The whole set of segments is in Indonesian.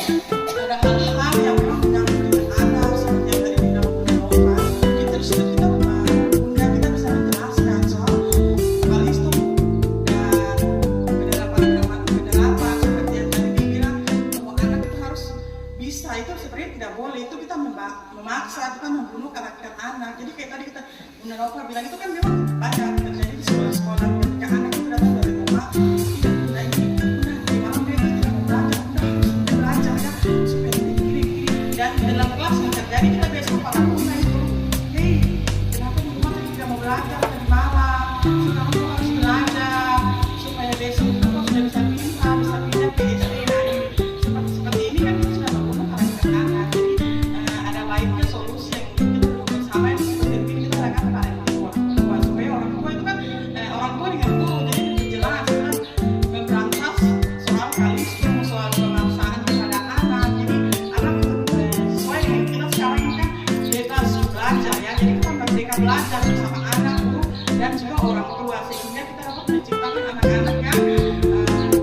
ada hal-hal yang memang menyangkut dengan anak seperti yang tadi bilang Bunda, kita disitu kita Bunda kita bisa menjelaskan soal balistung dan penerapan seperti yang tadi dibilang bahwa anak itu harus bisa, itu sebenarnya tidak boleh, itu kita memaksa, itu kan membunuh karakter anak. Jadi kayak tadi kita Bunda Nova bilang itu kan memang banyak terjadi di sekolah-sekolah ketika anak itu datang dari rumah tidak Bunda ini Bunda di malam dia tidak mau belajar, Bunda harus belajar ya supaya gini dan dalam kelas yang terjadi kita biasanya para Bunda itu hei kenapa di rumah tadi tidak mau belajar tadi malam, sekarang tuh harus belajar supaya besok kita tuh sudah bisa pintar, bisa pindah ke SD. Nah seperti ini kan kita sudah membunuh karakter anak. Jadi ada baiknya solusi yang kita duduk bersama yang seperti ini kita lakukan pada orang tua supaya orang tua itu kan orang tua dengan guru jadi lebih jelas kan memberantas soal kalisme, soal pemaksaan kepada anak. Jadi anak itu sesuai dengan kita sekarang ini kan bebas belajar ya, jadi kita merdeka belajar bersama anak, guru dan juga orang tua sehingga kita dapat menciptakan anak-anak yang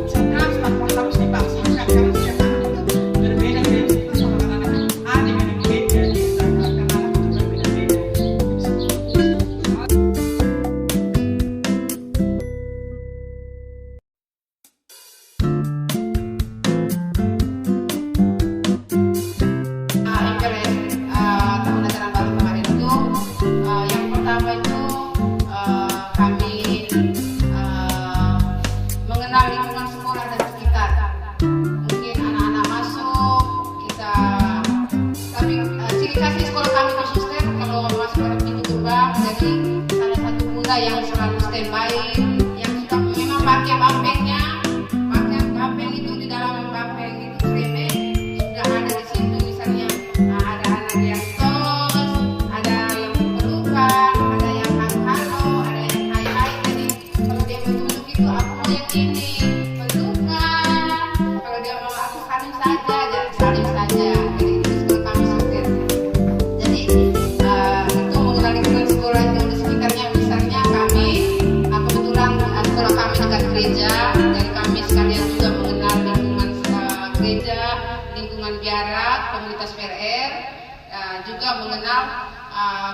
cerdas tanpa harus dipaksakan karena setiap anak itu berbeda-beda. Kita sama anak-anak A dengan yang B jadi karena anak itu berbeda-beda. Tahun ajaran baru kemarin itu yang pertama itu kami mengenal lingkungan sekolah dan sekitar. Mungkin anak-anak masuk kami ciri khas di sekolah kami itu suster kalau masuk ke pintu gerbang jadi salah satu bunda yang selalu standby yang suka memang pakai bapengnya, pakai bapeng itu di dalam bapeng itu kremeng sudah ada di situ misalnya ada anak yang tos, ada yang pelukan, ada yang halo, ada yang hai, jadi kalau dia menunjuk itu aku mau yang ini pelukan, kalau dia mau aku salim saja, salim saja. Jadi itu sekolah kami suster. Jadi itu mengenal lingkungan sekolah itu di sekitarnya misalnya kami kebetulan sekolah kami dekat gereja, dan kami sekalian juga mengenal lingkungan gereja, lingkungan biara, komunitas PRR, juga mengenal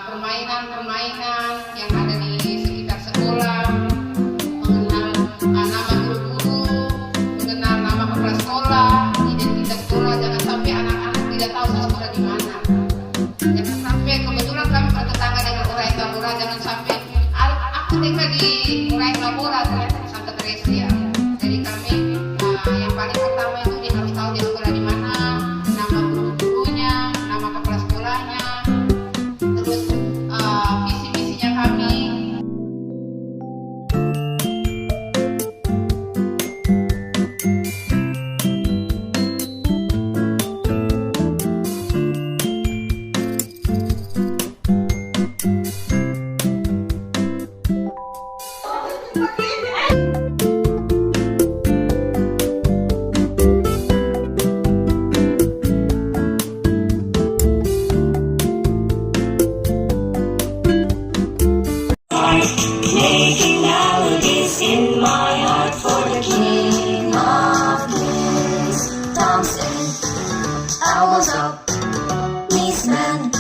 permainan-permainan yang ada di sekitar sekolah, mengenal nama guru-guru, mengenal nama kepala sekolah, identitas sekolah. Jangan sampai anak-anak tidak tahu sekolah di mana. Jangan sampai kebetulan kami bertetangga dengan Urai Tabora, jangan sampai aku tinggal di Urai Tabora ternyata di Santa Teresia. Jadi kami yang paling pertama itu dia harus tahu dia sekolah di mana, nama guru-gurunya, nama kepala sekolahnya, terus visi-misinya kami. Making melodies in my heart for the King of Kings. Thumbs in, elbows up, knees bend.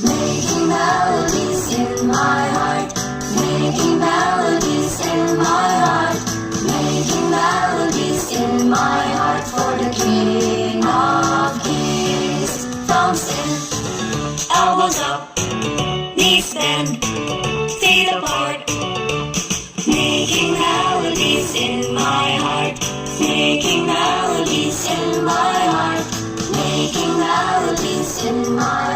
Making melodies in my heart. Making melodies in my heart. Making melodies in my heart for the King of Kings. Thumbs in, elbows up, knees bend. Feet apart, making melodies in my heart, making melodies in my heart, making melodies in my